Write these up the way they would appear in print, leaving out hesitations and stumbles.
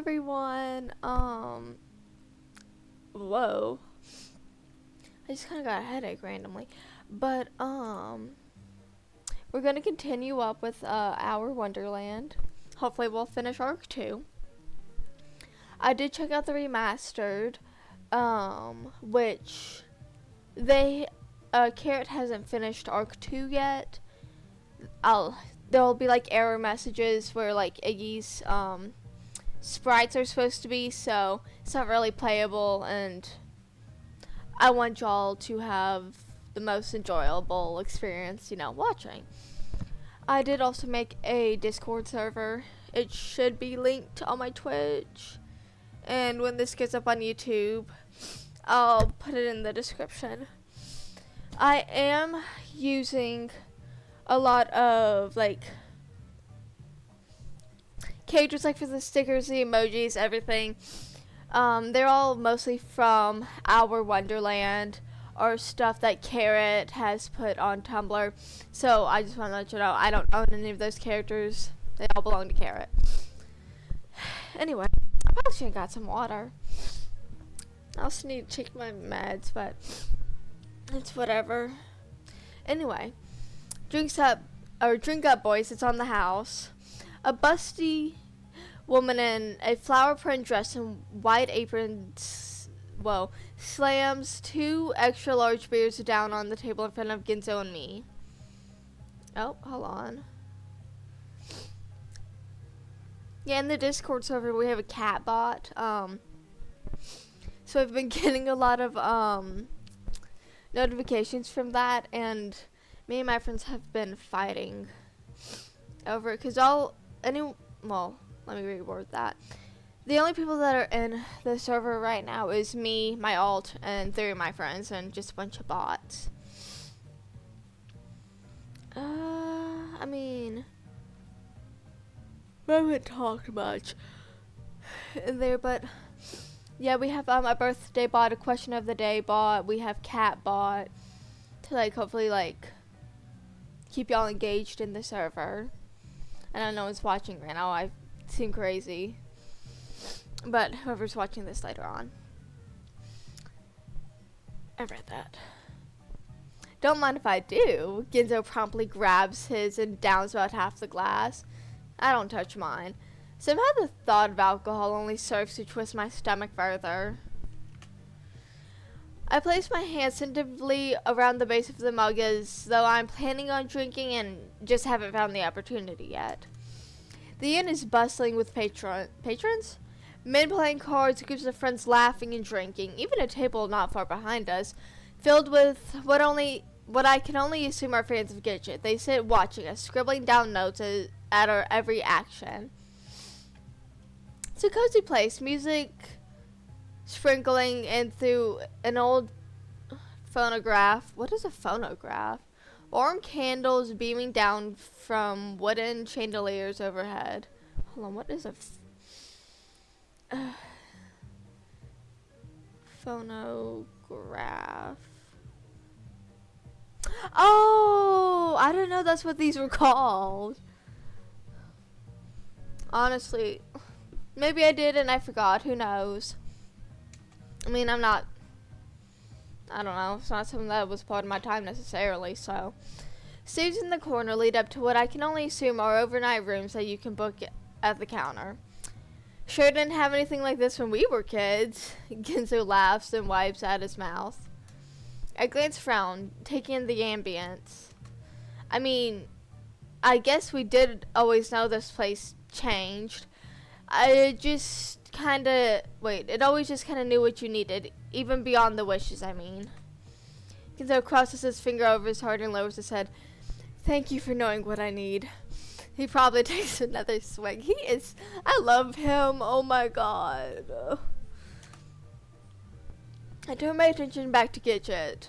everyone. Whoa. I just kind of got a headache randomly. But, we're going to continue up with, our Wonderland. Hopefully we'll finish Arc 2. I did check out the remastered, which Carrot hasn't finished Arc 2 yet. There'll be, like, error messages where, like, Iggy's, sprites are supposed to be, so it's not really playable, and I want y'all to have the most enjoyable experience, watching. I did also make a Discord server. It should be linked on my Twitch, and when this gets up on YouTube, I'll put it in the description. I am using a lot of, characters, for the stickers, the emojis, everything. They're all mostly from our Wonderland or stuff that Carrot has put on Tumblr. So I just want to let you know I don't own any of those characters. They all belong to Carrot. Anyway, I probably should have got some water. I also need to check my meds, but it's whatever. Anyway, drink up, boys. It's on the house. A busty woman in a flower print dress and white apron, slams 2 extra large beers down on the table in front of Ginzo and me. Oh, hold on. Yeah, in the Discord server we have a cat bot. So I've been getting a lot of notifications from that, and me and my friends have been fighting over it, because let me reword that. The only people that are in the server right now is me, my alt, and 3 of my friends, and just a bunch of bots. I haven't talked much in there, but yeah, we have a birthday bot, a question of the day bot, we have cat bot to hopefully keep y'all engaged in the server. And I know it's watching right now. I seem crazy. But whoever's watching this later on. I read that. Don't mind if I do. Ginzo promptly grabs his and downs about half the glass. I don't touch mine. Somehow the thought of alcohol only serves to twist my stomach further. I place my hand sensitively around the base of the mug as though I'm planning on drinking and just haven't found the opportunity yet. The inn is bustling with patrons? Men playing cards, groups of friends laughing and drinking, even a table not far behind us, filled with what I can only assume are fans of Gidget. They sit watching us, scribbling down notes at our every action. It's a cozy place, music sprinkling in through an old phonograph. What is a phonograph? Warm candles beaming down from wooden chandeliers overhead. Hold on, what is a phonograph? Oh, I don't know that's what these were called. Honestly, maybe I did and I forgot. Who knows? I don't know. It's not something that was part of my time necessarily, so. Stairs in the corner lead up to what I can only assume are overnight rooms that you can book at the counter. Sure didn't have anything like this when we were kids. Ginzo laughs and wipes at his mouth. I glance around, taking in the ambience. I guess we did always know this place changed. It always just kind of knew what you needed, even beyond the wishes, Ginzo crosses his finger over his heart and lowers his head. Thank you for knowing what I need. He probably takes another swig. I love him, oh my god. I turn my attention back to Gidget.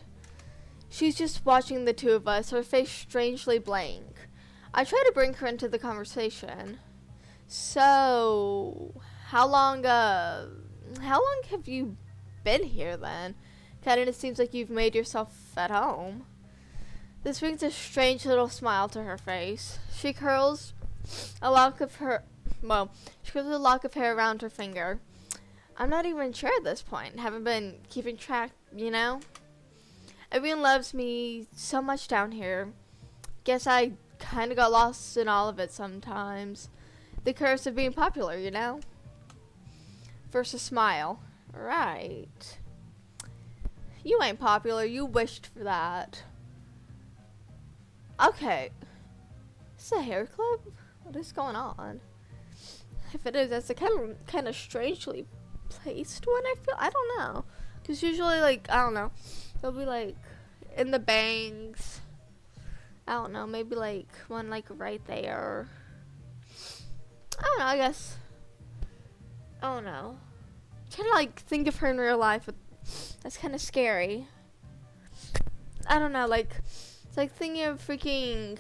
She's just watching the two of us, her face strangely blank. I try to bring her into the conversation. So, how long have you been here then? Kinda seems like you've made yourself at home. This brings a strange little smile to her face. She curls a lock of her Well, she grows a lock of hair around her finger. I'm not even sure at this point. Haven't been keeping track, you know? Everyone loves me so much down here. Guess I kind of got lost in all of it sometimes. The curse of being popular, you know? First a smile. Right. You ain't popular. You wished for that. Okay. Is this a hair clip? What is going on? If it is, that's a kind of strangely placed one. I don't know. Because usually, like, I don't know. They'll be like in the bangs. I don't know. Maybe like one like right there. I don't know. I guess. I don't know. Kind of like think of her in real life. But that's kind of scary. I don't know. Like it's like thinking of freaking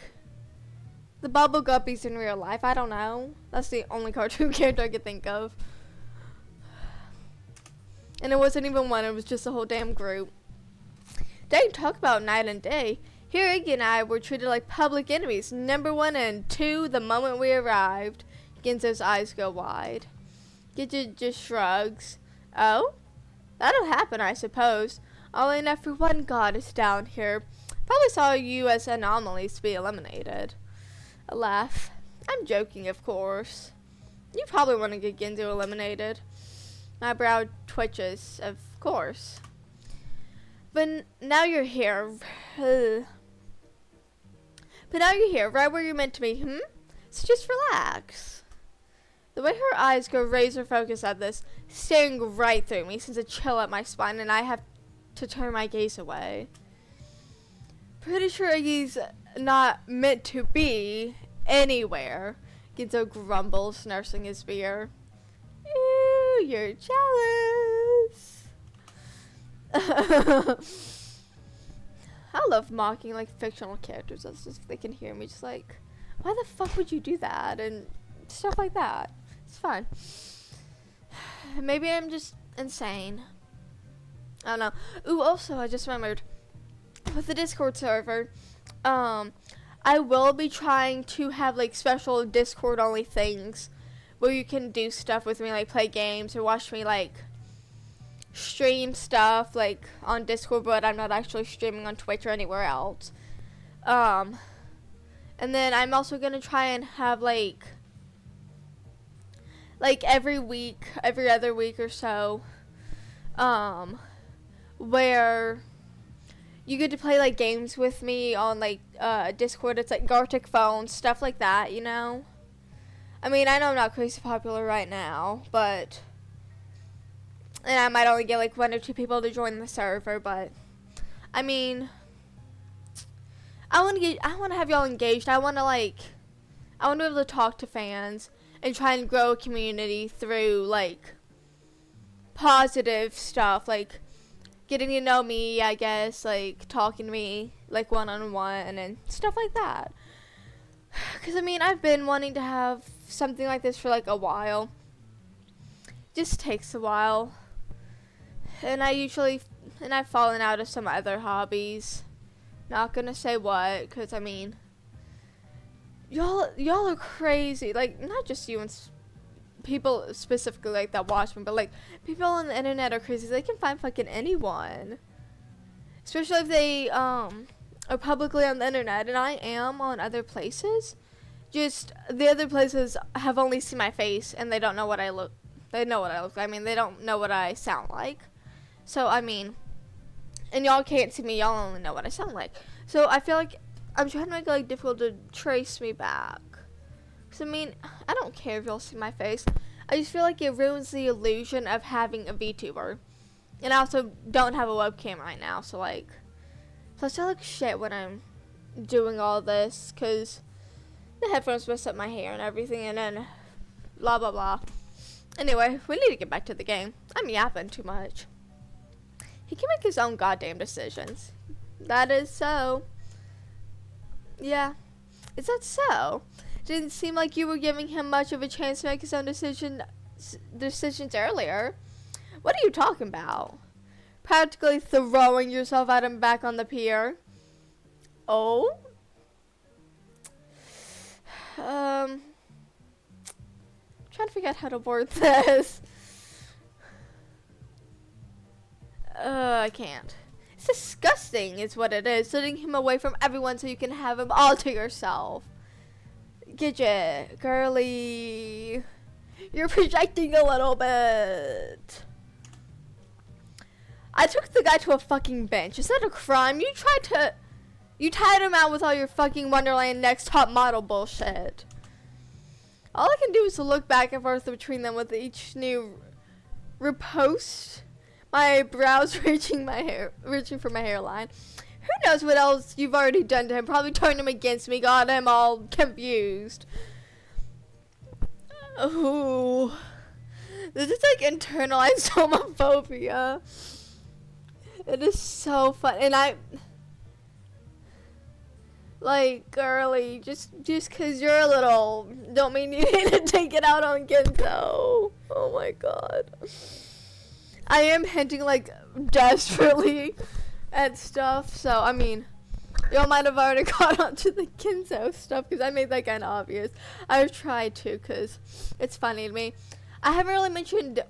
the Bubble Guppies in real life. I don't know. That's the only cartoon character I could think of. And it wasn't even one. It was just a whole damn group. Dang, talk about night and day. Here, Iggy and I were treated like public enemies. Number 1 and 2 the moment we arrived. Ginzo's eyes go wide. Gidget just shrugs. Oh? That'll happen, I suppose. Only enough for one goddess down here. Probably saw you as anomalies to be eliminated. A laugh. I'm joking, of course. You probably want to get Ginzo eliminated. My brow twitches, of course. But now you're here. But now you're here, right where you're meant to be, So just relax. The way her eyes go razor focused at this, staring right through me, sends a chill up my spine, and I have to turn my gaze away. Pretty sure Iggy's not meant to be anywhere. Ginzo grumbles, nursing his beer. Ew, you're jealous. I love mocking like fictional characters as if they can hear me, just like, why the fuck would you do that and stuff like that. It's fun. Maybe I'm just insane. I don't know. Ooh, also I just remembered with the Discord server, I will be trying to have like special Discord only things where you can do stuff with me, like play games or watch me like stream stuff like on Discord, but I'm not actually streaming on Twitch or anywhere else. And then I'm also gonna try and have like every week, every other week or so, where you get to play like games with me on like Discord. It's like Gartic Phone, stuff like that, you know? I mean, I know I'm not crazy popular right now, but and I might only get like 1 or 2 people to join the server, but I mean, I want to have y'all engaged. I want to be able to talk to fans and try and grow a community through like positive stuff, like getting to know me, I guess, like talking to me like one-on-one and stuff like that. Because I mean, I've been wanting to have something like this for like a while. Just takes a while. And I've fallen out of some other hobbies. Not gonna say what, because I mean, y'all are crazy. Like, not just you and people specifically like that watch me, but like people on the internet are crazy. They can find fucking anyone, especially if they are publicly on the internet. And I am on other places. Just the other places have only seen my face and they don't know what I look. They know what I look like. I mean, they don't know what I sound like. So I mean, and y'all can't see me. Y'all only know what I sound like. So I feel like I'm trying to make it like difficult to trace me back. Cause I mean, I don't care if y'all see my face. I just feel like it ruins the illusion of having a VTuber. And I also don't have a webcam right now, so like, plus I look shit when I'm doing all this, cause the headphones mess up my hair and everything, and then blah blah blah. Anyway, we need to get back to the game. I'm yapping too much. He can make his own goddamn decisions. That is so. Yeah. Is that so? Didn't seem like you were giving him much of a chance to make his own decisions earlier. What are you talking about? Practically throwing yourself at him back on the pier. Oh? trying to figure out how to board this. I can't. It's disgusting is what it is. Sitting him away from everyone so you can have him all to yourself. Gidget, girly. You're projecting a little bit. I took the guy to a fucking bench. Is that a crime? You tied him out with all your fucking Wonderland Next Top Model bullshit. All I can do is to look back and forth between them with each new repost. My brows reaching for my hairline. Who knows what else you've already done to him? Probably turned him against me, got him all confused. Ooh. This is like internalized homophobia. It is so fun. And like, girly, just cause you're a little, don't mean you need to take it out on Genzo. Oh my god. I am hinting like desperately at stuff, so I mean, y'all might have already caught on to the Genzo stuff because I made that kind of obvious. I've tried to because it's funny to me. I haven't really mentioned,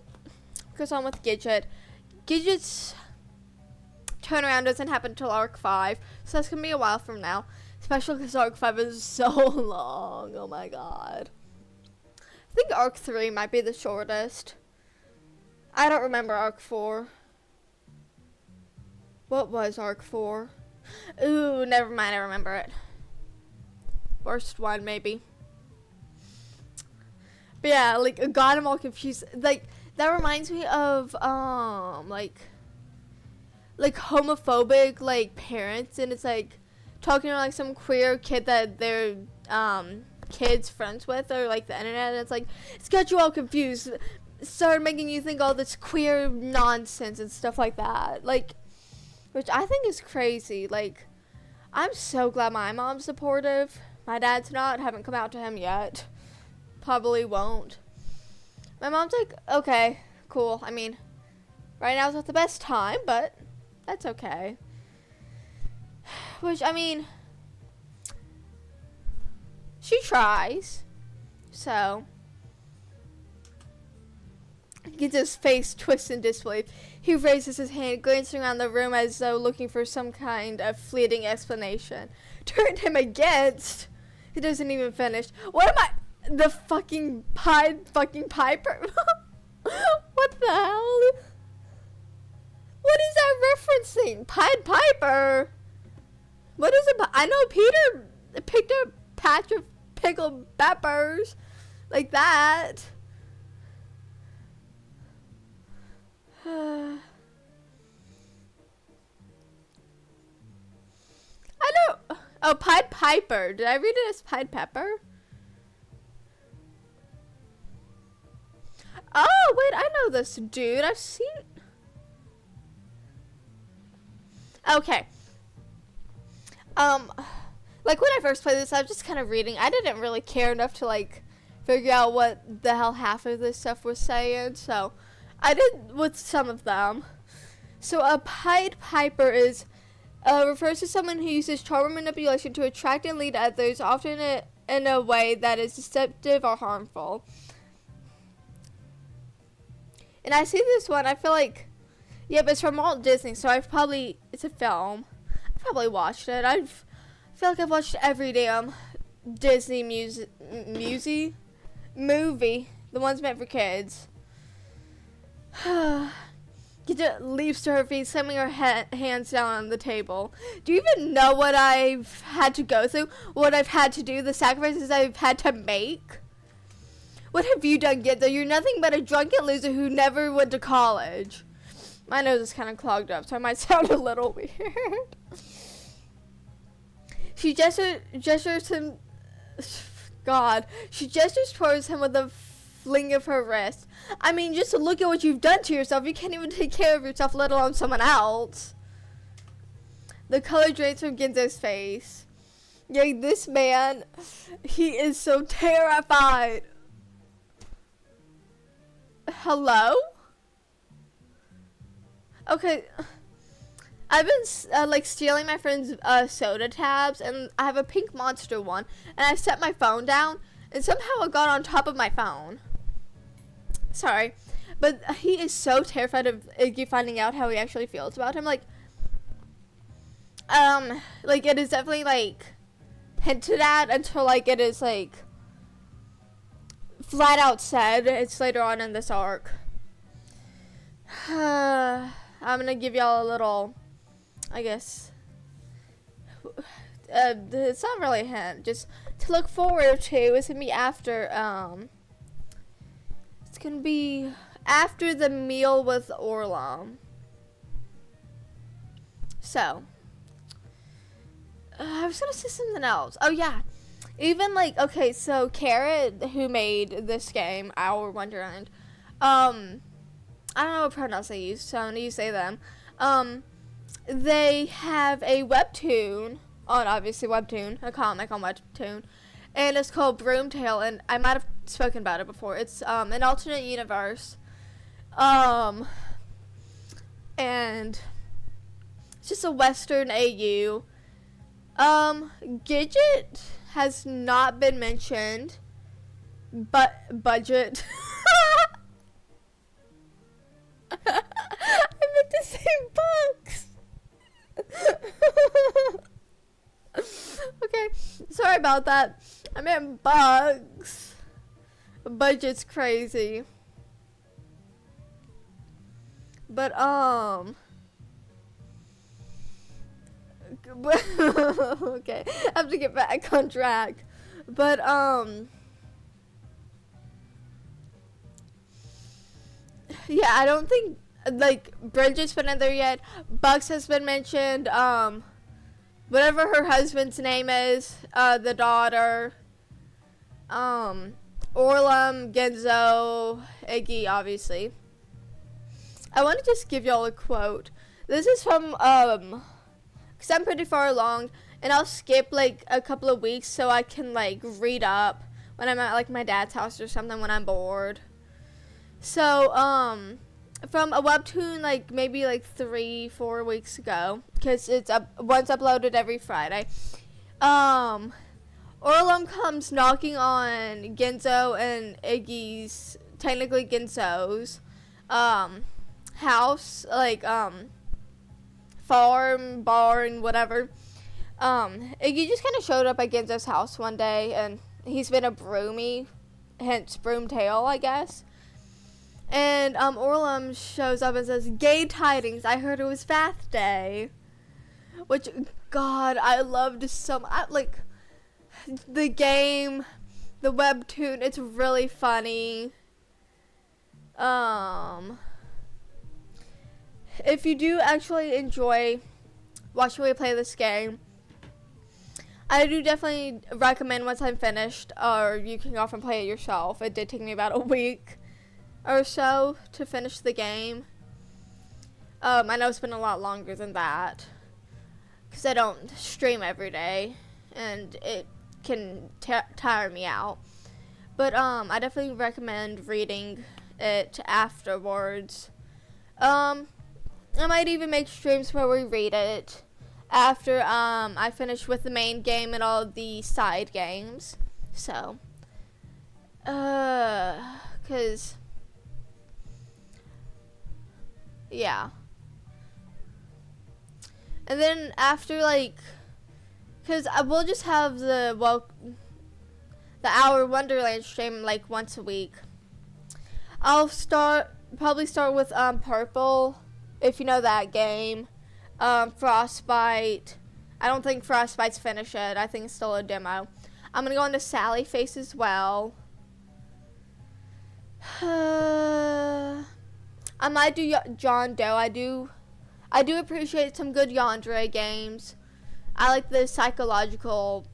goes on with Gidget. Gidget's turnaround doesn't happen until Arc 5, so that's going to be a while from now. Especially because Arc 5 is so long. Oh my god. I think Arc 3 might be the shortest. I don't remember Arc 4. What was Arc 4? Ooh, never mind, I remember it. Worst one, maybe. But yeah, like, I got him all confused. Like, that reminds me of, like homophobic, like, parents, and it's, like, talking to, like, some queer kid that their, kid's friends with, or, like, the internet, and it's, like, it's got you all confused. Started making you think all this queer nonsense and stuff like that. Like, which I think is crazy. Like, I'm so glad my mom's supportive. My dad's not. Haven't come out to him yet. Probably won't. My mom's like, okay, cool. I mean, right now is not the best time, but that's okay. Which, I mean, she tries. So, gets his face twisted in disbelief. He raises his hand, glancing around the room as though looking for some kind of fleeting explanation. Turned him against. He doesn't even finish. What am I? The fucking Piper? What the hell? What is that referencing? Pied Piper? What is it? I know Peter picked a patch of pickled peppers. Like that. I don't. Oh, Pied Piper. Did I read it as Pied Pepper? Oh, wait, I know this dude. I've seen. Okay. Like when I first played this, I was just kind of reading. I didn't really care enough to like figure out what the hell half of this stuff was saying, so I did with some of them. So a Pied Piper is refers to someone who uses charm or manipulation to attract and lead others, often in a way that is deceptive or harmful. And I see this one, I feel like, yeah, but it's from Walt Disney, so it's a film. I've probably watched it. I feel like I've watched every damn Disney movie, the ones meant for kids. Gidget leaps to her feet, slamming her hands down on the table. Do you even know what I've had to go through? What I've had to do? The sacrifices I've had to make? What have you done, Gidget? You're nothing but a drunken loser who never went to college. My nose is kind of clogged up, so I might sound a little weird. She gestures him. God. She gestures towards him with a fling of her wrist. I mean, just to look at what you've done to yourself. You can't even take care of yourself, let alone someone else. The color drains from Genzo's face. Yeah, this man, he is so terrified. Hello? Okay. I've been like stealing my friend's soda tabs, and I have a pink Monster one, and I set my phone down, and somehow it got on top of my phone. Sorry. But he is so terrified of Iggy finding out how he actually feels about him. Like it is definitely, like, hinted at until, like, it is, like, flat out said. It's later on in this arc. I'm gonna give y'all a little, I guess, it's not really a hint, just to look forward to. It's gonna be after, it's gonna be after the meal with Orlam. So, I was gonna say something else. Oh yeah, even, like, okay, so Carrot, who made this game, Our Wonderland, I don't know what pronouns they use, so I'm gonna use they, them. They have a webtoon on, obviously, Webtoon, a comic on Webtoon, and it's called Broomtail, and I might have spoken about it before. It's an alternate universe, and it's just a Western AU. Gidget has not been mentioned, but budget. I meant to say bugs. Okay, sorry about that. I meant bugs. Budget's crazy. But okay, I have to get back on track. But yeah, I don't think, like, Bridget's been in there yet. Bugs has been mentioned. Whatever her husband's name is, the daughter. Orlam, Genzo, Iggy, obviously. I want to just give y'all a quote. This is from, because I'm pretty far along, and I'll skip, like, a couple of weeks so I can, like, read up when I'm at, like, my dad's house or something when I'm bored. So, from a webtoon, like, maybe, like, 3-4 weeks ago, because it's once uploaded every Friday, Orlam comes knocking on Genzo and Iggy's, technically Genzo's, house, like, farm, barn, whatever. Iggy just kind of showed up at Genzo's house one day, and he's been a broomie, hence Broomtail, I guess. And Orlam shows up and says, "Gay tidings, I heard it was Bath Day." Which, God, I loved so much. Like, the game, the webtoon, it's really funny. If you do actually enjoy watching me play this game, I do definitely recommend once I'm finished, or you can often play it yourself. It did take me about a week or so to finish the game. I know it's been a lot longer than that, because I don't stream every day, and it can tire me out. But I definitely recommend reading it afterwards. I might even make streams where we read it after I finish with the main game and all the side games. So, cause yeah. And then after, like, cause I will just have the Our Wonderland stream, like, once a week. I'll probably start with Purple, if you know that game. Frostbite. I don't think Frostbite's finished yet. I think it's still a demo. I'm gonna go into Sally Face as well. I might do John Doe. I do appreciate some good Yandere games. I like the psychological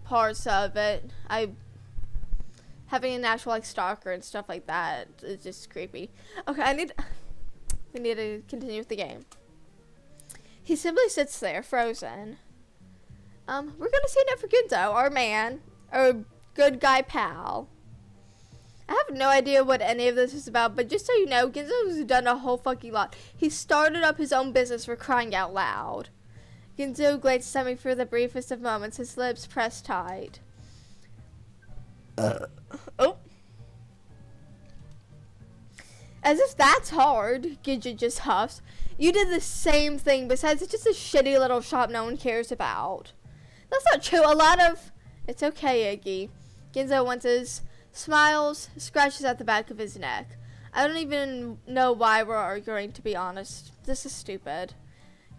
parts of it. Having an actual, like, stalker and stuff like that is just creepy. Okay, we need to continue with the game. He simply sits there, frozen. We're gonna stand up for Genzo, our man, our good guy pal. I have no idea what any of this is about, but just so you know, Genzo's done a whole fucking lot. He started up his own business, for crying out loud. Genzo glances at me for the briefest of moments, his lips pressed tight. Oh. As if that's hard, Gidget just huffs. You did the same thing, besides it's just a shitty little shop no one cares about. That's not true. It's okay, Iggy. Ginzo winces, smiles, scratches at the back of his neck. I don't even know why we're arguing, to be honest. This is stupid.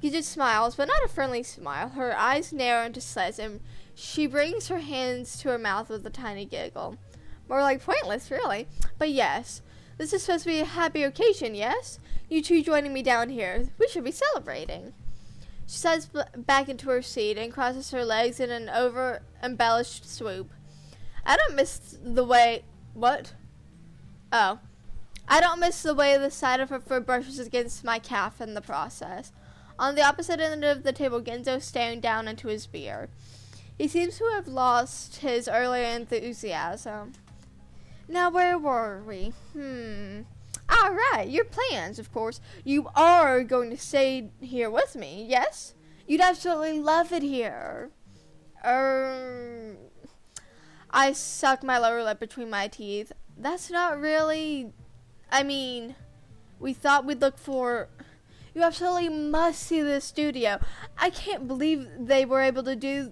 Gidget smiles, but not a friendly smile. Her eyes narrow into slits, and she brings her hands to her mouth with a tiny giggle. More like pointless, really. But yes. This is supposed to be a happy occasion, yes? You two joining me down here. We should be celebrating. She slides back into her seat and crosses her legs in an over-embellished swoop. I don't miss the way... What? Oh. I don't miss the way the side of her fur brushes against my calf in the process. On the opposite end of the table, Genzo staring down into his beer. He seems to have lost his earlier enthusiasm. Now, where were we? Alright, your plans, of course. You are going to stay here with me, yes? You'd absolutely love it here. I suck my lower lip between my teeth. That's not really... I mean, we thought we'd look for... You absolutely must see this studio. I can't believe they were able to do...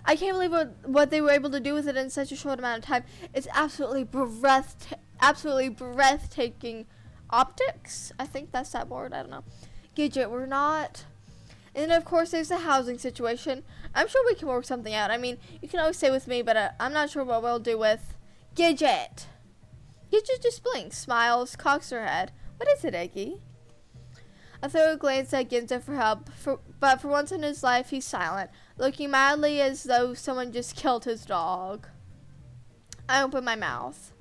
I can't believe what they were able to do with it in such a short amount of time. It's absolutely breathtaking optics. I think that's that word. I don't know. Gidget, we're not. And then, of course, there's the housing situation. I'm sure we can work something out. I mean, you can always stay with me, but I'm not sure what we'll do with Gidget. Gidget just blinks, smiles, cocks her head. What is it, Iggy? I throw a glance at Ginzo for help, but for once in his life, he's silent, looking mildly as though someone just killed his dog. I open my mouth.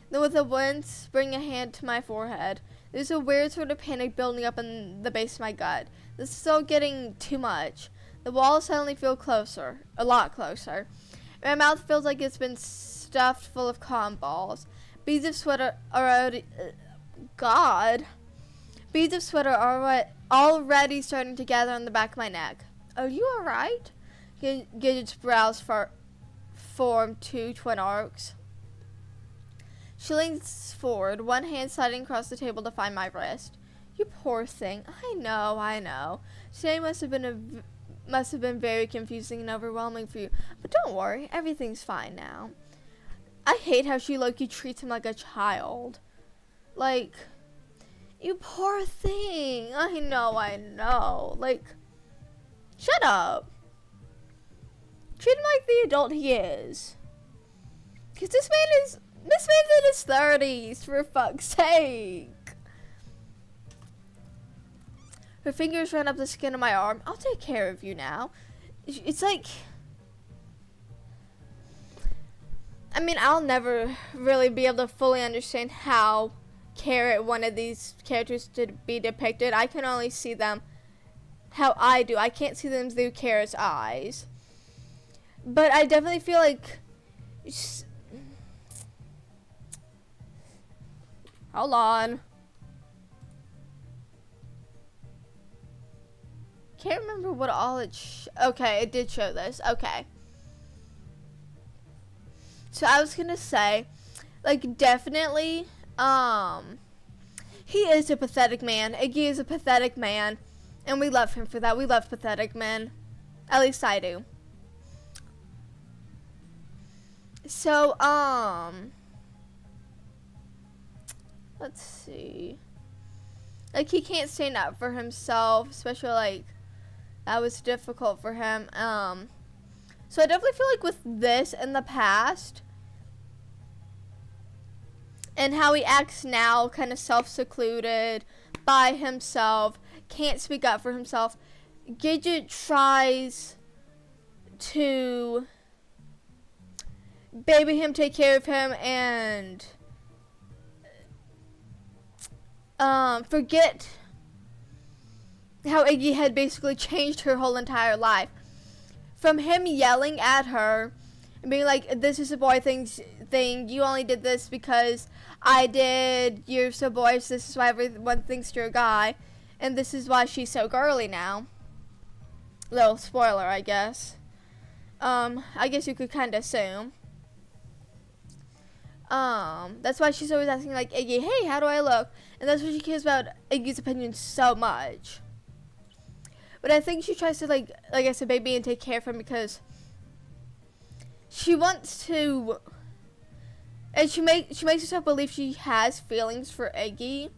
Then with a wince, bring a hand to my forehead. There's a weird sort of panic building up in the base of my gut. This is all getting too much. The walls suddenly feel closer, a lot closer. My mouth feels like it's been stuffed full of cotton balls. Beads of sweat are already... God... Beads of sweat are already starting to gather on the back of my neck. Are you alright? Gidget's brows form two twin arcs. She leans forward, one hand sliding across the table to find my wrist. You poor thing. I know. Today must have been very confusing and overwhelming for you. But don't worry, everything's fine now. I hate how she low-key treats him like a child. Like... You poor thing. I know. Like, shut up. Treat him like the adult he is. Because this man's in his 30s, for fuck's sake. Her fingers run up the skin of my arm. I'll take care of you now. It's like... I mean, I'll never really be able to fully understand how... Carrot wanted these characters to be depicted. I can only see them how I do. I can't see them through Carrot's eyes. But I definitely feel like... Hold on. Can't remember what all it... Okay, it did show this. Okay. So I was gonna say, like, definitely... he is a pathetic man. Iggy is a pathetic man, and we love him for that. We love pathetic men. At least I do. So, let's see. Like, he can't stand up for himself, especially, like, that was difficult for him. So I definitely feel like with this in the past, and how he acts now, kind of self-secluded, by himself, can't speak up for himself. Gidget tries to baby him, take care of him, and forget how Iggy had basically changed her whole entire life. From him yelling at her and being like, this is a boy thing, you only did this because I did, you're so boyish, this is why everyone thinks you're a guy, and this is why she's so girly now. Little spoiler, I guess. I guess you could kind of assume. That's why she's always asking, like, Iggy, hey, how do I look? And that's why she cares about Iggy's opinion so much. But I think she tries to, like I said, baby and take care of him because she wants to, and she makes herself believe she has feelings for Iggy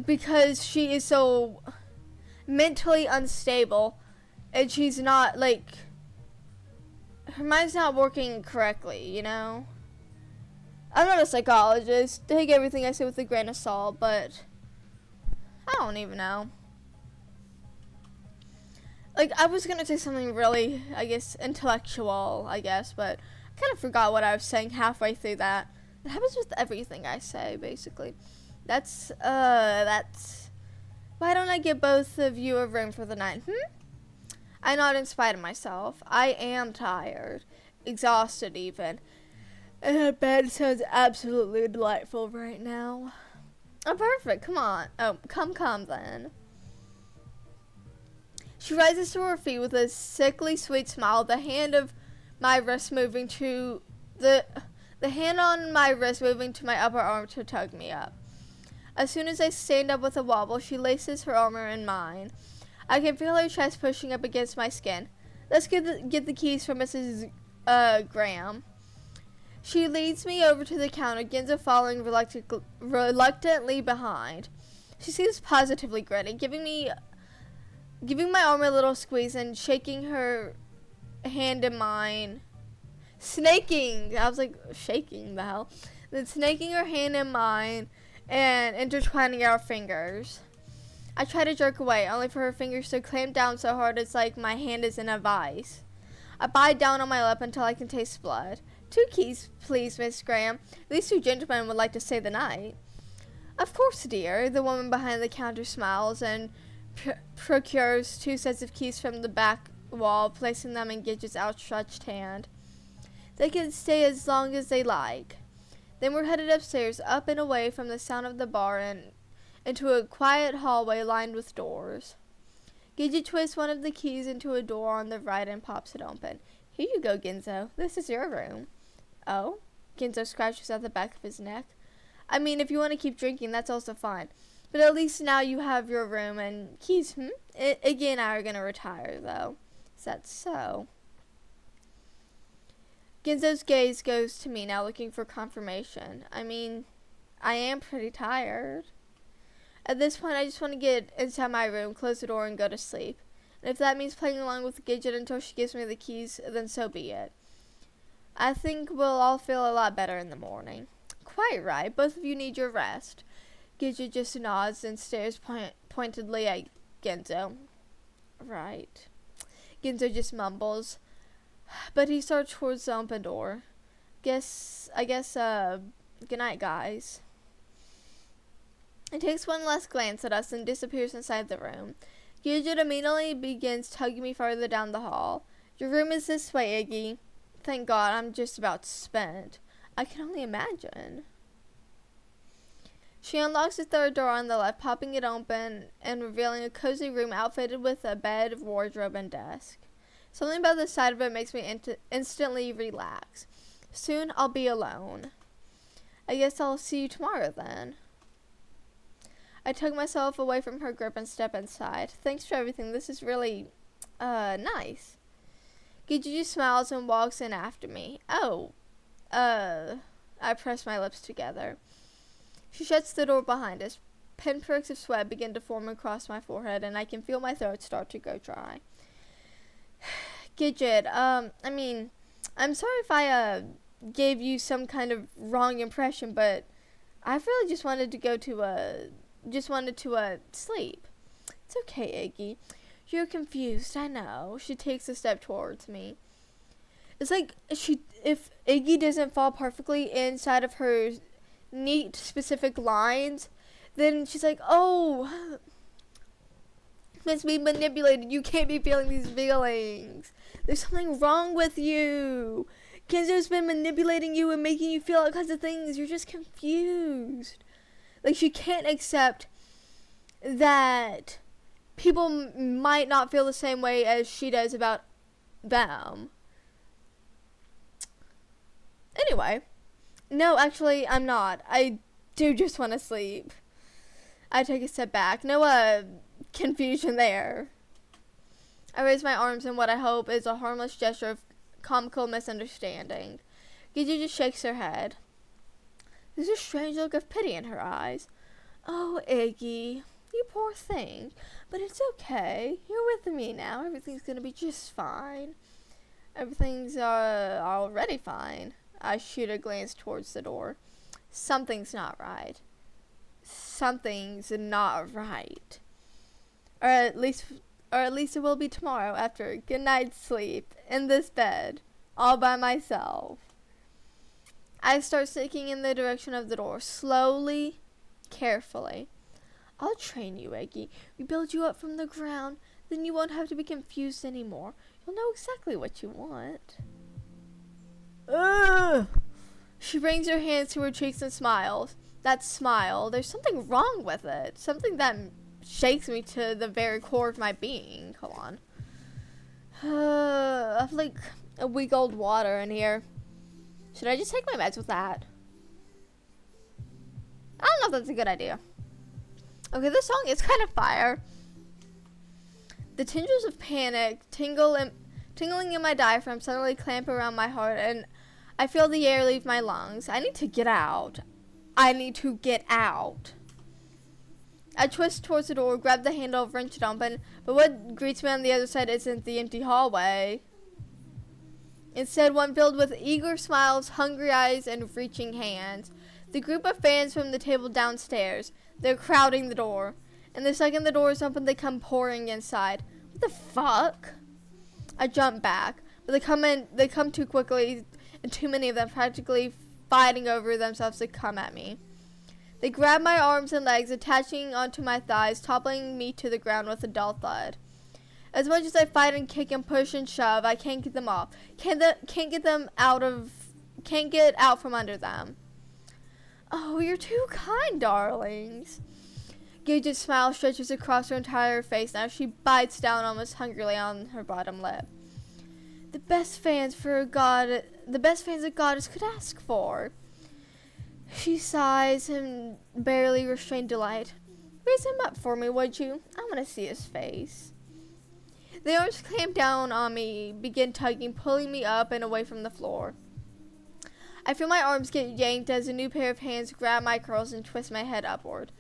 because she is so mentally unstable, and she's not, like, her mind's not working correctly, you know? I'm not a psychologist. Take everything I say with a grain of salt, but I don't even know. Like, I was gonna say something really, I guess, intellectual, I guess, but I kind of forgot what I was saying halfway through that. It happens with everything I say, basically. That's, why don't I give both of you a room for the night, I nod in spite of myself. I am tired. Exhausted, even. And her bed sounds absolutely delightful right now. Oh, perfect. Come on. Oh, come then. She rises to her feet with a sickly sweet smile, the hand on my wrist moving to my upper arm to tug me up. As soon as I stand up with a wobble, she laces her arm in mine. I can feel her chest pushing up against my skin. Let's get the keys from Mrs. Graham. She leads me over to the counter, Ginza following reluctantly behind. She seems positively gritty, giving my arm a little squeeze and shaking her hand in mine. Snaking! I was like, shaking the hell. Then snaking her hand in mine and intertwining our fingers. I try to jerk away, only for her fingers to clamp down so hard it's like my hand is in a vice. I bite down on my lip until I can taste blood. 2 keys, please, Miss Graham. These 2 gentlemen would like to stay the night. Of course, dear. The woman behind the counter smiles and procures 2 sets of keys from the back wall, placing them in Gidget's outstretched hand. They can stay as long as they like. Then we're headed upstairs, up and away from the sound of the bar, and into a quiet hallway lined with doors. Gidget twists one of the keys into a door on the right and pops it open. Here you go, Ginzo. This is your room. Oh? Ginzo scratches at the back of his neck. I mean, if you want to keep drinking, that's also fine. But at least now you have your room and keys, Iggy and I are going to retire, though. Is that so? Ginzo's gaze goes to me now, looking for confirmation. I mean, I am pretty tired. At this point, I just want to get inside my room, close the door, and go to sleep. And if that means playing along with Gidget until she gives me the keys, then so be it. I think we'll all feel a lot better in the morning. Quite right. Both of you need your rest. Gidget just nods and stares pointedly at Ginzo. Right. Ginzo just mumbles. But he starts towards the open door. I guess, good night, guys. He takes one last glance at us and disappears inside the room. Gidget immediately begins tugging me farther down the hall. Your room is this way, Iggy. Thank God, I'm just about spent. I can only imagine. She unlocks the third door on the left, popping it open and revealing a cozy room outfitted with a bed, wardrobe, and desk. Something about the sight of it makes me instantly relax. Soon I'll be alone. I guess I'll see you tomorrow then. I tug myself away from her grip and step inside. Thanks for everything. This is really, nice. Gidget smiles and walks in after me. Oh, I press my lips together. She shuts the door behind us. Pinpricks of sweat begin to form across my forehead, and I can feel my throat start to go dry. Gidget, I mean, I'm sorry if I, gave you some kind of wrong impression, but I really just wanted to sleep. It's okay, Iggy. You're confused, I know. She takes a step towards me. It's like if Iggy doesn't fall perfectly inside of her neat, specific lines, then she's like, oh, must be manipulated. You can't be feeling these feelings. There's something wrong with you. Kenzo's been manipulating you and making you feel all kinds of things. You're just confused. Like, she can't accept that people might not feel the same way as she does about them. Anyway, No, actually, I'm not. I do just want to sleep. I take a step back. No, confusion there. I raise my arms in what I hope is a harmless gesture of comical misunderstanding. Gigi just shakes her head. There's a strange look of pity in her eyes. Oh, Iggy, you poor thing. But it's okay. You're with me now. Everything's gonna be just fine. Everything's already fine. I shoot a glance towards the door. Something's not right. Something's not right. Or at least it will be tomorrow after a good night's sleep in this bed, all by myself. I start sneaking in the direction of the door, slowly, carefully. I'll train you, Eggy. We build you up from the ground, then you won't have to be confused anymore. You'll know exactly what you want. Ugh! She brings her hands to her cheeks and smiles. That smile, there's something wrong with it. Something that shakes me to the very core of my being. Hold on. I have like a week old water in here. Should I just take my meds with that? I don't know if that's a good idea. Okay, this song is kind of fire. The tingles of panic tingling in my diaphragm suddenly clamp around my heart, and I feel the air leave my lungs. I need to get out. I need to get out. I twist towards the door, grab the handle, wrench it open, but what greets me on the other side isn't the empty hallway. Instead, one filled with eager smiles, hungry eyes, and reaching hands. The group of fans from the table downstairs. They're crowding the door. And the second the door is open, they come pouring inside. What the fuck? I jump back, but they come too quickly, and too many of them practically fighting over themselves to come at me. They grab my arms and legs, attaching onto my thighs, toppling me to the ground with a dull thud. As much as I fight and kick and push and shove, I can't get them off. Can't get out from under them. Oh, you're too kind, darlings. Gage's smile stretches across her entire face now. She bites down almost hungrily on her bottom lip. The best fans a goddess could ask for. She sighs in barely restrained delight. Raise him up for me, would you? I want to see his face. The arms clamp down on me, begin tugging, pulling me up and away from the floor. I feel my arms get yanked as a new pair of hands grab my curls and twist my head upward.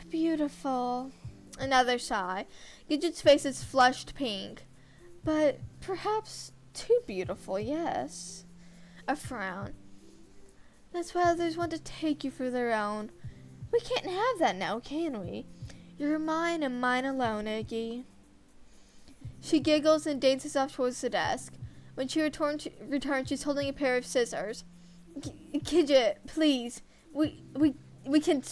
Beautiful. Another sigh. Gidget's face is flushed pink. But perhaps too beautiful, yes. A frown. That's why others want to take you for their own. We can't have that now, can we? You're mine and mine alone, Iggy. She giggles and dances off towards the desk. When she returns, she's holding a pair of scissors. Gidget, please. We can...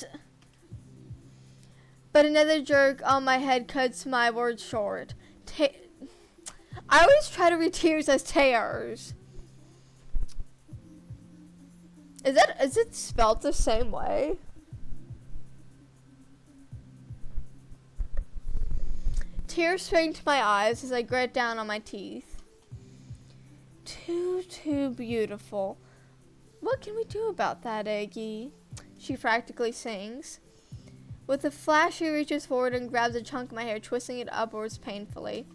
But another jerk on my head cuts my words short. I always try to read tears as tears. Is it spelled the same way? Tears spring to my eyes as I grit down on my teeth. Too beautiful. What can we do about that, Iggy? She practically sings. With a flash, she reaches forward and grabs a chunk of my hair, twisting it upwards painfully.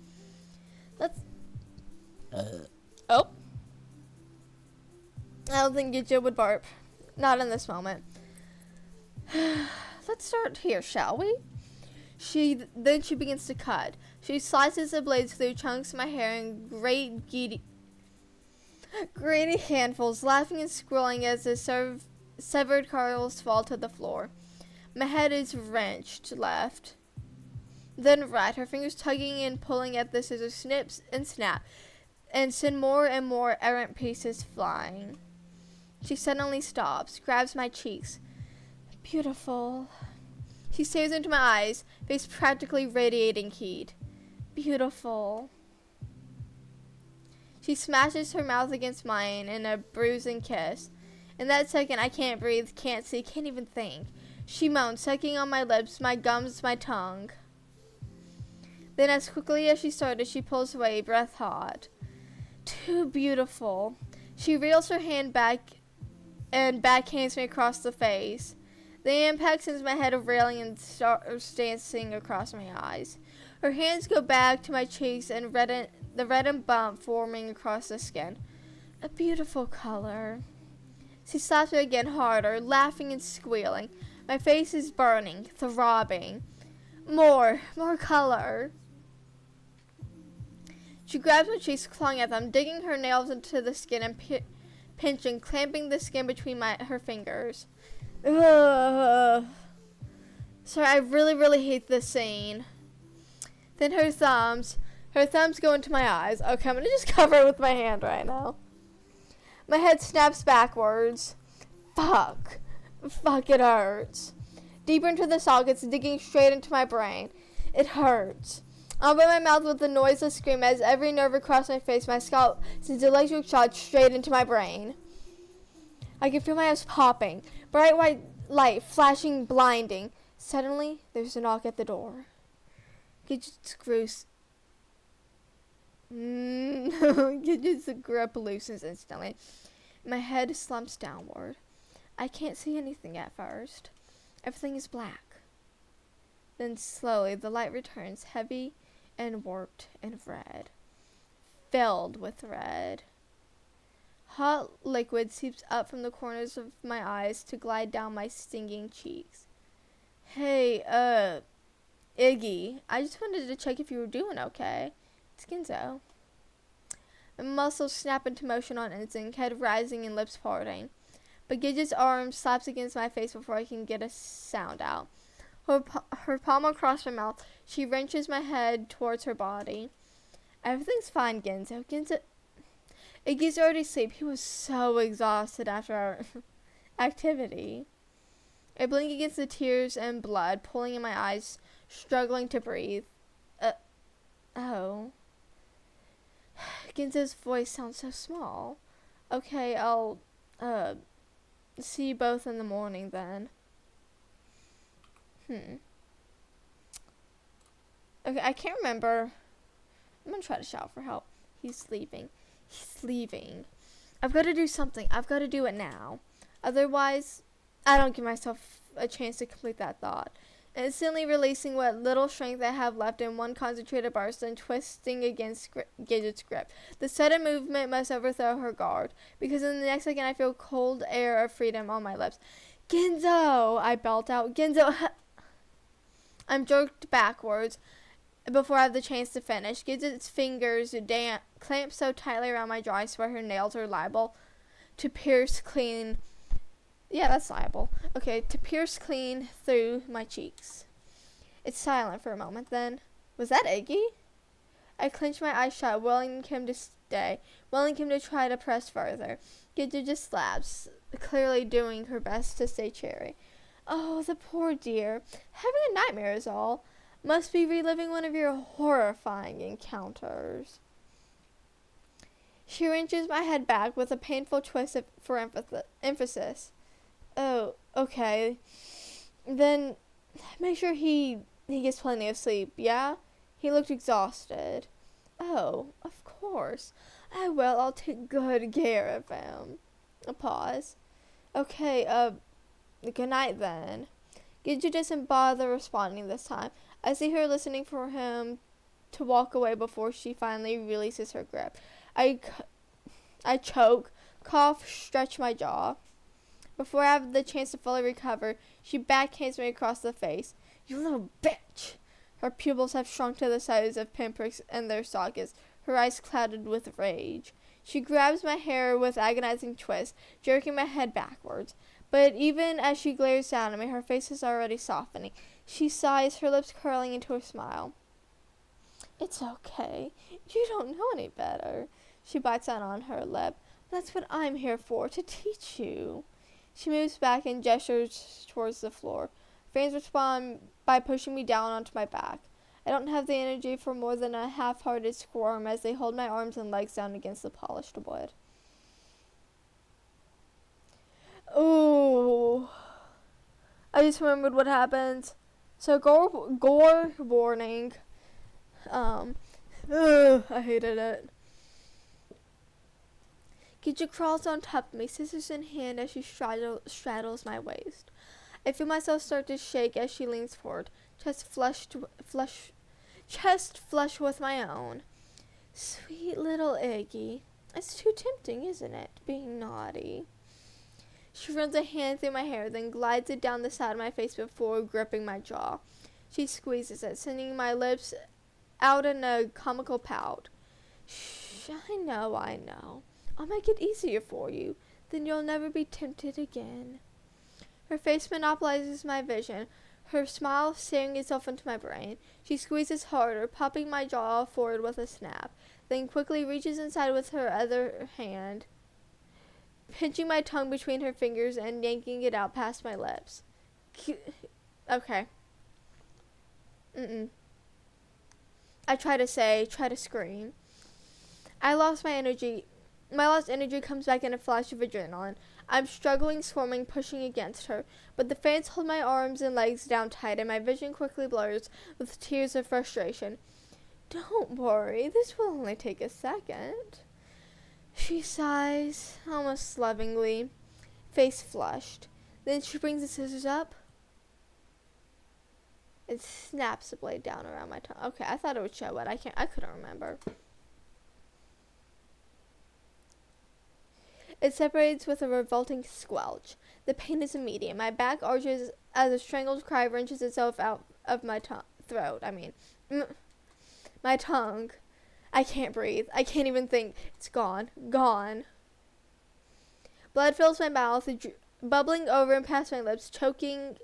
Oh. I don't think Gidget would bark. Not in this moment. Let's start here, shall we? Then she begins to cut. She slices the blades through chunks of my hair in greedy handfuls, laughing and squirreling as the severed curls fall to the floor. My head is wrenched left, then right, her fingers tugging and pulling at the scissors, snips and snap, and send more and more errant pieces flying. She suddenly stops, grabs my cheeks. Beautiful. She stares into my eyes, face practically radiating heat. Beautiful. She smashes her mouth against mine in a bruising kiss. In that second, I can't breathe, can't see, can't even think. She moans, sucking on my lips, my gums, my tongue. Then as quickly as she started, she pulls away, breath hot. Too beautiful. She reels her hand back and backhands me across the face. The impact sends my head railing and starts dancing across my eyes. Her hands go back to my cheeks and the reddened bump forming across the skin. A beautiful color. She slaps me again harder, laughing and squealing. My face is burning, throbbing. More color. She grabs my cheeks, clawing at them, digging her nails into the skin and pinching, clamping the skin between her fingers. Ugh. Sorry, I really hate this scene. Then her thumbs go into my eyes. Okay, I'm gonna just cover it with my hand right now. My head snaps backwards. Fuck, it hurts. Deeper into the sockets, digging straight into my brain. It hurts. I open my mouth with a noiseless scream as every nerve across my face, my scalp sends electric shots straight into my brain. I can feel my eyes popping, bright white light flashing, blinding. Suddenly, there's a knock at the door. Gidget's grip loosens instantly. My head slumps downward. I can't see anything at first. Everything is black. Then slowly, the light returns, heavy and warped and red. Filled with red. Hot liquid seeps up from the corners of my eyes to glide down my stinging cheeks. Hey, Iggy, I just wanted to check if you were doing okay. It's Ginzo. My muscles snap into motion on instinct, head rising and lips parting. But Gidget's arm slaps against my face before I can get a sound out. Her palm across my mouth, she wrenches my head towards her body. Everything's fine, Ginzo. Iggy's already asleep. He was so exhausted after our activity. I blink against the tears and blood pooling in my eyes, struggling to breathe. Oh. Ginzo's voice sounds so small. Okay, I'll, see you both in the morning then. Okay, I can't remember. I'm gonna try to shout for help. He's sleeping. He's leaving. I've got to do something. I've got to do it now. Otherwise, I don't give myself a chance to complete that thought. Instantly releasing what little strength I have left in one concentrated burst and twisting against Gidget's grip. The sudden movement must overthrow her guard, because in the next second I feel cold air of freedom on my lips. Ginzo! I belt out. Ginzo! I'm jerked backwards before I have the chance to finish. Gidget's fingers clamp so tightly around my jaw I swear her nails are liable to pierce clean. Yeah, that's liable. Okay, to pierce clean through my cheeks. It's silent for a moment, then. Was that Iggy? I clench my eyes shut, willing him to stay, willing him to try to press further. Gidget just slaps, clearly doing her best to stay cheery. Oh, the poor dear. Having a nightmare is all. Must be reliving one of your horrifying encounters. She wrenches my head back with a painful twist for emphasis. Oh, okay. Then make sure he gets plenty of sleep, yeah? He looked exhausted. Oh, of course. I will. I'll take good care of him. A pause. Okay, good night then. Gidget doesn't bother responding this time. I see her listening for him to walk away before she finally releases her grip. I choke, cough, stretch my jaw. Before I have the chance to fully recover, she backhands me across the face. You little bitch! Her pupils have shrunk to the size of pinpricks in their sockets, her eyes clouded with rage. She grabs my hair with agonizing twists, jerking my head backwards. But even as she glares down at me, her face is already softening. She sighs, her lips curling into a smile. It's okay. You don't know any better. She bites down on her lip. That's what I'm here for, to teach you. She moves back and gestures towards the floor. Fans respond by pushing me down onto my back. I don't have the energy for more than a half-hearted squirm as they hold my arms and legs down against the polished wood. Ooh. I just remembered what happened. So gore warning. I hated it. Gidget crawls on top of me, scissors in hand as she straddles my waist. I feel myself start to shake as she leans forward, chest flush with my own. Sweet little Iggy. It's too tempting, isn't it, being naughty? She runs a hand through my hair, then glides it down the side of my face before gripping my jaw. She squeezes it, sending my lips out in a comical pout. Shh, I know. I'll make it easier for you. Then you'll never be tempted again. Her face monopolizes my vision, her smile staring itself into my brain. She squeezes harder, popping my jaw forward with a snap, then quickly reaches inside with her other hand, pinching my tongue between her fingers and yanking it out past my lips. Okay. I try to scream. My lost energy comes back in a flash of adrenaline. I'm struggling, squirming, pushing against her, but the fans hold my arms and legs down tight, and my vision quickly blurs with tears of frustration. Don't worry, this will only take a second. She sighs, almost lovingly, face flushed. Then she brings the scissors up and snaps the blade down around my tongue. Okay, I thought it would show it. I couldn't remember. It separates with a revolting squelch. The pain is immediate. My back arches as a strangled cry wrenches itself out of my throat. My tongue. I can't breathe. I can't even think. It's gone. Gone. Blood fills my mouth, bubbling over and past my lips, choking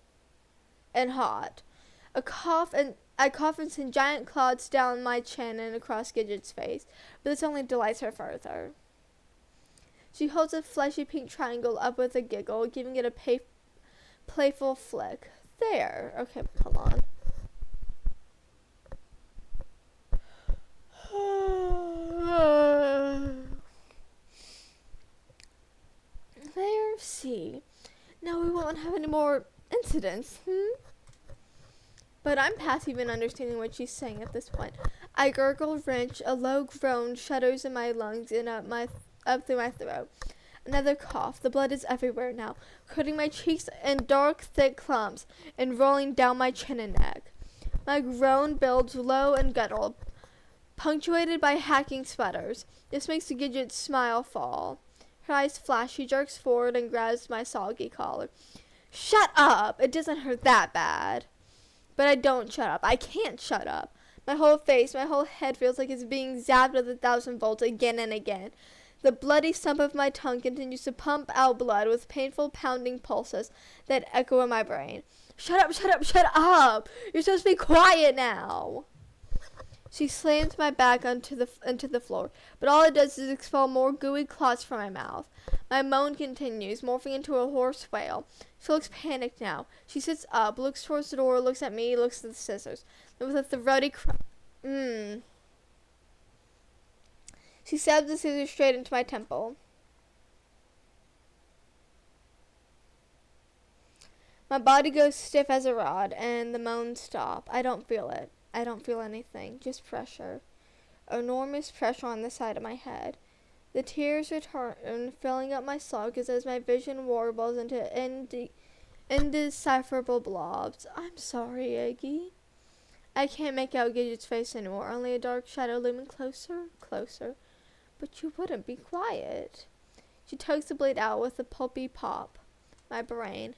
and hot. I cough and send giant clods down my chin and across Gidget's face, but this only delights her further. She holds a fleshy pink triangle up with a giggle, giving it a playful flick. There. Okay, hold on. There, see. Now we won't have any more incidents, But I'm past even understanding what she's saying at this point. I gurgle, wrench, a low groan shudders in my lungs and up through my throat. Another cough. The blood is everywhere now, coating my cheeks in dark, thick clumps and rolling down my chin and neck. My groan builds low and guttural, punctuated by hacking sputters. This makes the Gidget's smile fall. Her eyes flash. She jerks forward and grabs my soggy collar. Shut up! It doesn't hurt that bad. But I don't shut up. I can't shut up. My whole face, my whole head feels like it's being zapped with 1,000 volts again and again. The bloody stump of my tongue continues to pump out blood with painful pounding pulses that echo in my brain. Shut up, shut up, shut up! You're supposed to be quiet now! She slams my back into the floor, but all it does is expel more gooey clots from my mouth. My moan continues, morphing into a hoarse wail. She looks panicked now. She sits up, looks towards the door, looks at me, looks at the scissors. Then with a throaty cry, she stabs the scissors straight into my temple. My body goes stiff as a rod, and the moans stop. I don't feel it. I don't feel anything. Just pressure. Enormous pressure on the side of my head. The tears return, filling up my sockets as my vision warbles into indecipherable blobs. I'm sorry, Iggy. I can't make out Gidget's face anymore, only a dark shadow looming closer. But you wouldn't be quiet. She tugs the blade out with a pulpy pop. My brain's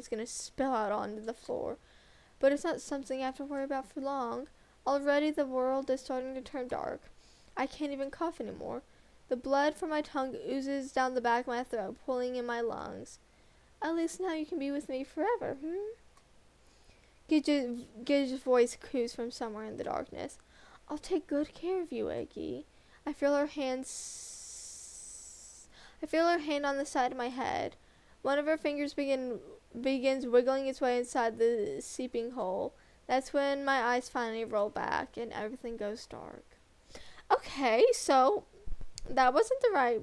gonna spill out onto the floor. But it's not something I have to worry about for long. Already the world is starting to turn dark. I can't even cough anymore. The blood from my tongue oozes down the back of my throat, pulling in my lungs. At least now you can be with me forever, Gidget's voice coos from somewhere in the darkness. I'll take good care of you, Iggy. I feel her hand on the side of my head. One of her fingers begins wiggling its way inside the seeping hole. That's when my eyes finally roll back and everything goes dark. Okay, so that wasn't the right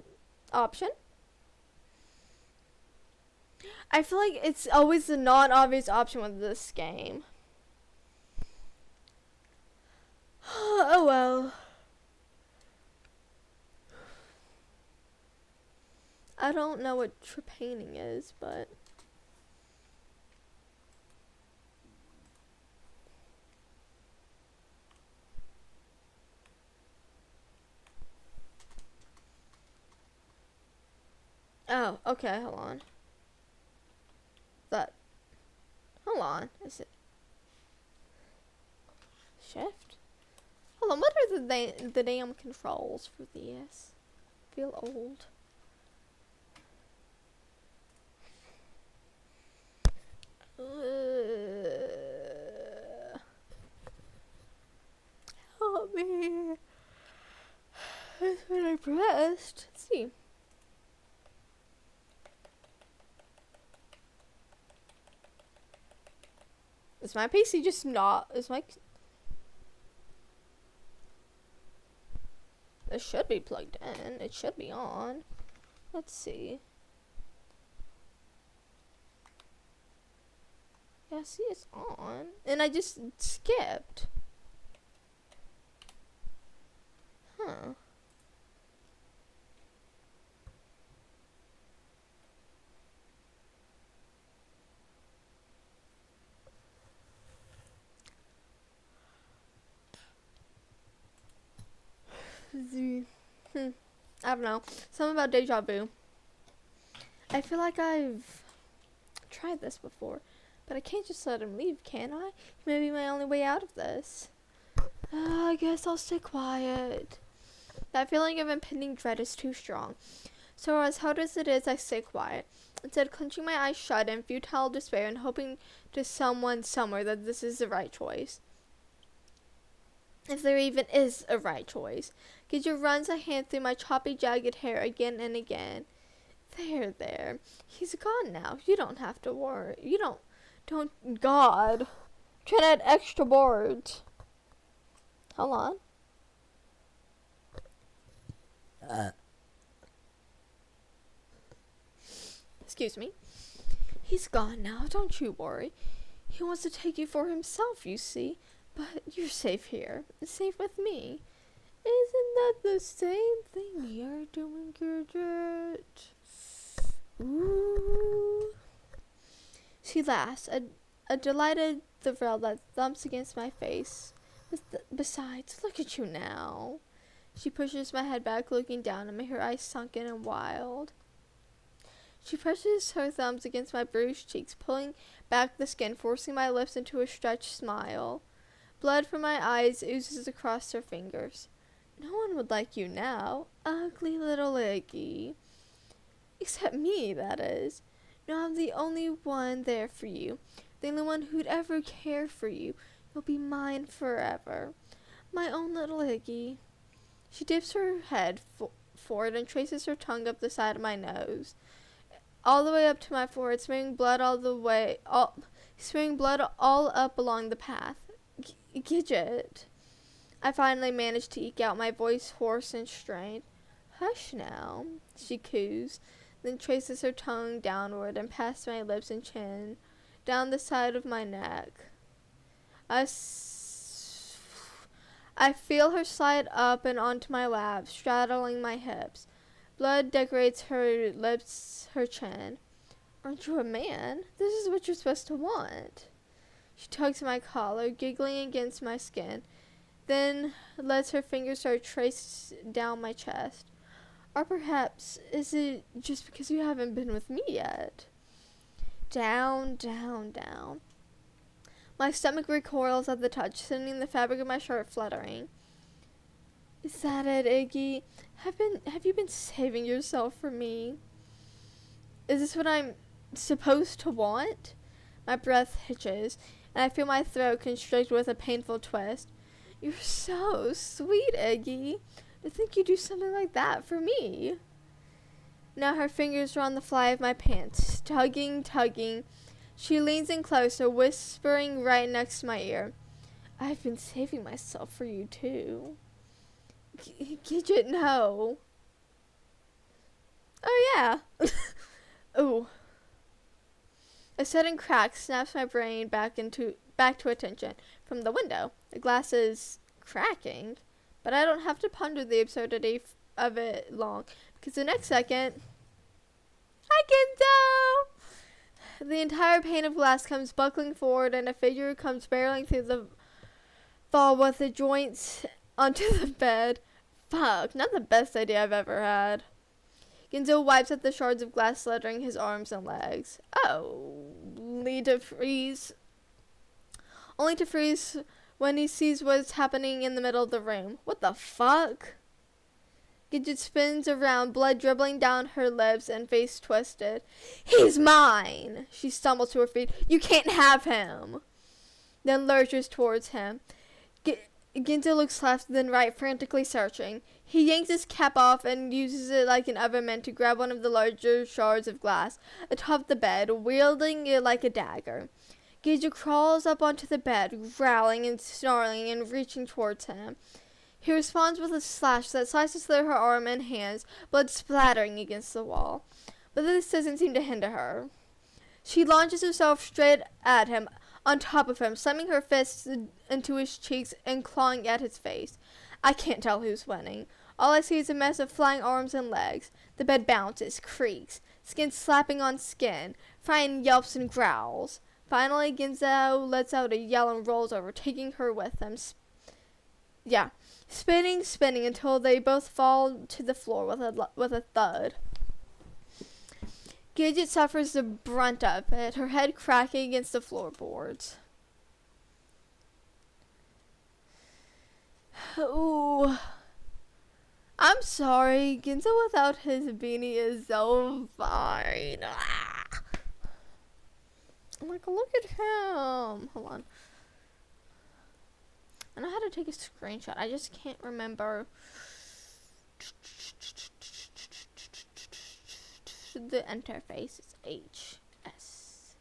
option. I feel like it's always the non-obvious option with this game. Oh well. I don't know what trepanning is, but... Oh, okay, hold on. Hold on. Is it... Shift? Hold on, what are the damn controls for this? I feel old. Help me. That's what I pressed. Let's see. Is my PC just not... It should be plugged in. It should be on. Let's see. Yeah, see, it's on. And I just skipped. Huh. I don't know. Something about deja vu. I feel like I've tried this before, but I can't just let him leave, can I? He may be my only way out of this. I guess I'll stay quiet. That feeling of impending dread is too strong. So as hard as it is, I stay quiet. Instead, clenching my eyes shut in futile despair and hoping to someone somewhere that this is the right choice. If there even is a right choice. Gidget runs a hand through my choppy, jagged hair again and again. There. He's gone now. You don't have to worry. God. Trying to add extra words. Hold on. Excuse me. He's gone now. Don't you worry. He wants to take you for himself, you see. But you're safe here. Safe with me. Isn't that the same thing you're doing, Gidget? Ooh. She laughs, a delighted thrill that thumps against my face. Besides, look at you now. She pushes my head back, looking down at me, her eyes sunken and wild. She presses her thumbs against my bruised cheeks, pulling back the skin, forcing my lips into a stretched smile. Blood from my eyes oozes across her fingers. No one would like you now. Ugly little Iggy. Except me, that is. Now I'm the only one there for you. The only one who'd ever care for you. You'll be mine forever. My own little Iggy. She dips her head forward and traces her tongue up the side of my nose. All the way up to my forehead, smearing blood all up along the path. Gidget. I finally managed to eke out, my voice hoarse and strained. Hush now, she coos, then traces her tongue downward and past my lips and chin, down the side of my neck. I feel her slide up and onto my lap, straddling my hips. Blood decorates her lips, her chin. Aren't you a man? This is what you're supposed to want. She tugs my collar, giggling against my skin, then lets her fingers start trace down my chest. Or perhaps, is it just because you haven't been with me yet? Down, down, down. My stomach recoils at the touch, sending the fabric of my shirt fluttering. Is that it, Iggy? Have you been saving yourself for me? Is this what I'm supposed to want? My breath hitches, and I feel my throat constrict with a painful twist. You're so sweet, Iggy. To think you'd do something like that for me. Now her fingers are on the fly of my pants, tugging. She leans in closer, whispering right next to my ear. I've been saving myself for you, too. Gidget, no. Oh, yeah. Ooh. A sudden crack snaps my brain back to attention. From the window, the glass is cracking, but I don't have to ponder the absurdity of it long, because the next second, Hi, Ginzo! The entire pane of glass comes buckling forward, and a figure comes barreling through the fall with the joints onto the bed. Fuck, not the best idea I've ever had. Ginzo wipes at the shards of glass slithering his arms and legs. Only to freeze when he sees what's happening in the middle of the room. What the fuck? Gidget spins around, blood dribbling down her lips and face twisted. He's mine! She stumbles to her feet. You can't have him! Then lurches towards him. Ginzo looks left, then right, frantically searching. He yanks his cap off and uses it like an oven to grab one of the larger shards of glass atop the bed, wielding it like a dagger. Gidget crawls up onto the bed, growling and snarling and reaching towards him. He responds with a slash that slices through her arm and hands, blood splattering against the wall. But this doesn't seem to hinder her. She launches herself straight at him, on top of him, slamming her fists into his cheeks and clawing at his face. I can't tell who's winning. All I see is a mess of flying arms and legs. The bed bounces, creaks, skin slapping on skin, Frightened yelps and growls. Finally, Ginzo lets out a yell and rolls over, taking her with him. Spinning until they both fall to the floor with a thud. Gidget suffers the brunt of it, her head cracking against the floorboards. Ooh. I'm sorry, Ginzo without his beanie is so fine. I'm like, look at him. Hold on. I know how to take a screenshot. I just can't remember the interface. It's HS.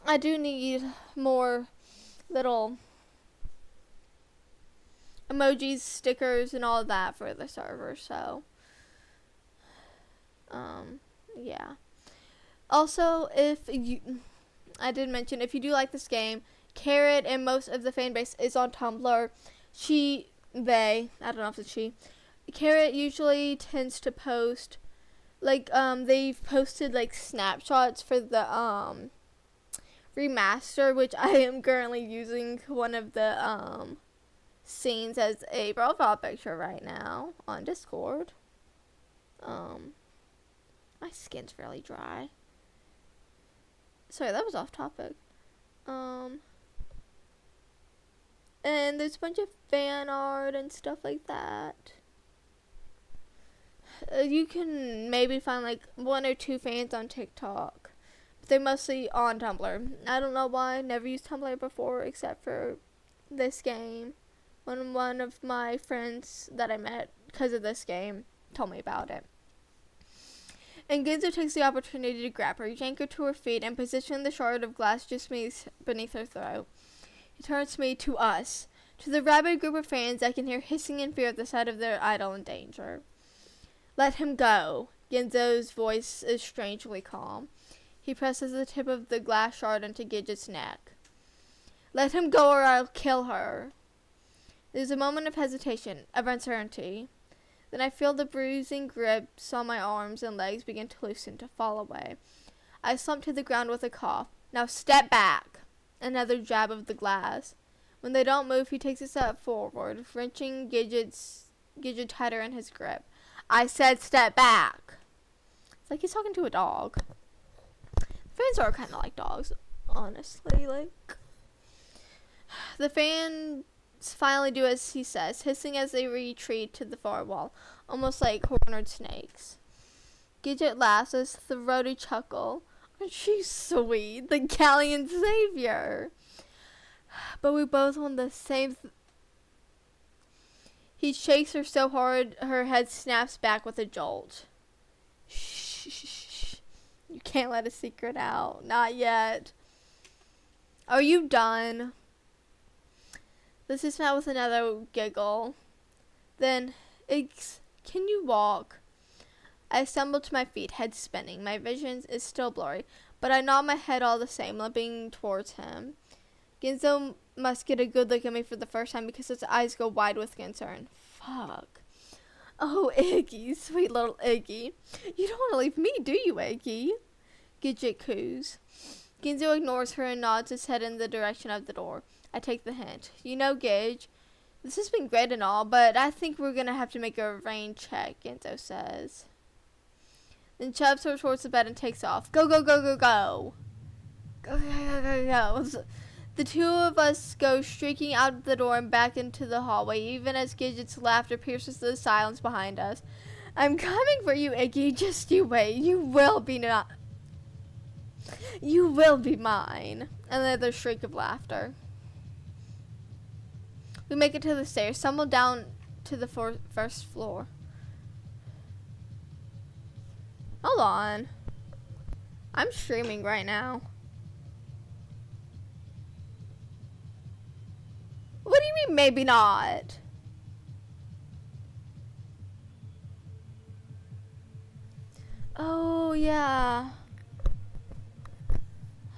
I do need more little emojis, stickers, and all of that for the server, so yeah. Also, I did mention, if you do like this game, Carrot and most of the fan base is on Tumblr. I don't know if it's she. Carrot usually tends to post, they've posted, snapshots for the, remaster, which I am currently using one of the, scenes as a profile picture right now on Discord. My skin's fairly dry. Sorry, that was off topic. And there's a bunch of fan art and stuff like that. You can maybe find one or two fans on TikTok, but they're mostly on Tumblr. I don't know why. Never used Tumblr before except for this game. One of my friends that I met because of this game told me about it. And Ginzo takes the opportunity to grab her, yank her to her feet, and position the shard of glass just beneath her throat. He turns to us, to the rabid group of fans I can hear hissing in fear at the sight of their idol in danger. Let him go. Ginzo's voice is strangely calm. He presses the tip of the glass shard into Gidget's neck. Let him go or I'll kill her. There's a moment of hesitation, of uncertainty. Then I feel the bruising grips on my arms and legs begin to loosen, to fall away. I slump to the ground with a cough. Now step back. Another jab of the glass. When they don't move, he takes a step forward, wrenching Gidget tighter in his grip. I said step back. It's like he's talking to a dog. Fans are kind of like dogs, honestly. The fans finally do as he says, hissing as they retreat to the far wall, almost like cornered snakes. Gidget laughs, a throaty chuckle. Aren't you sweet? The Galleon savior. But we both want the same. He shakes her so hard, her head snaps back with a jolt. Shh. You can't let a secret out. Not yet. Are you done? This is met with another giggle. Then, can you walk? I stumble to my feet, head spinning. My vision is still blurry, but I nod my head all the same, limping towards him. Ginzo must get a good look at me for the first time because his eyes go wide with concern. Fuck. Oh, Iggy, sweet little Iggy. You don't want to leave me, do you, Iggy? Gidget coos. Ginzo ignores her and nods his head in the direction of the door. I take the hint. You know, Gage, this has been great and all, but I think we're going to have to make a rain check, Ginzo says. Then shoves her towards the bed and takes off. Go, go, go, go, go. Go, go, go, go, go. The two of us go streaking out the door and back into the hallway, even as Gidget's laughter pierces the silence behind us. I'm coming for you, Iggy. Just you wait. You will be mine. Another shriek of laughter. We make it to the stairs, stumble down to the first floor. Hold on. I'm streaming right now. What do you mean maybe not? Oh, yeah.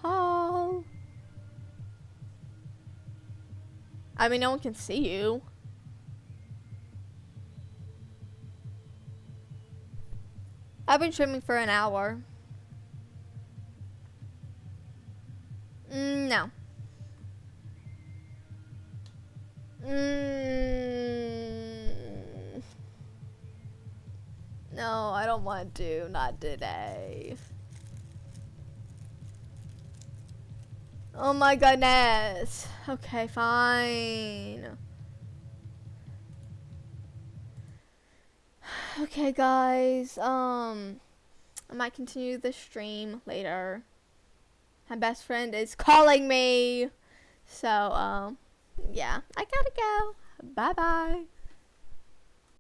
Oh. I mean, no one can see you. I've been streaming for an hour. No. No, I don't want to. Not today. Oh my goodness. Okay, fine. Okay, guys. I might continue the stream later. My best friend is calling me. So, yeah, I gotta go. Bye-bye.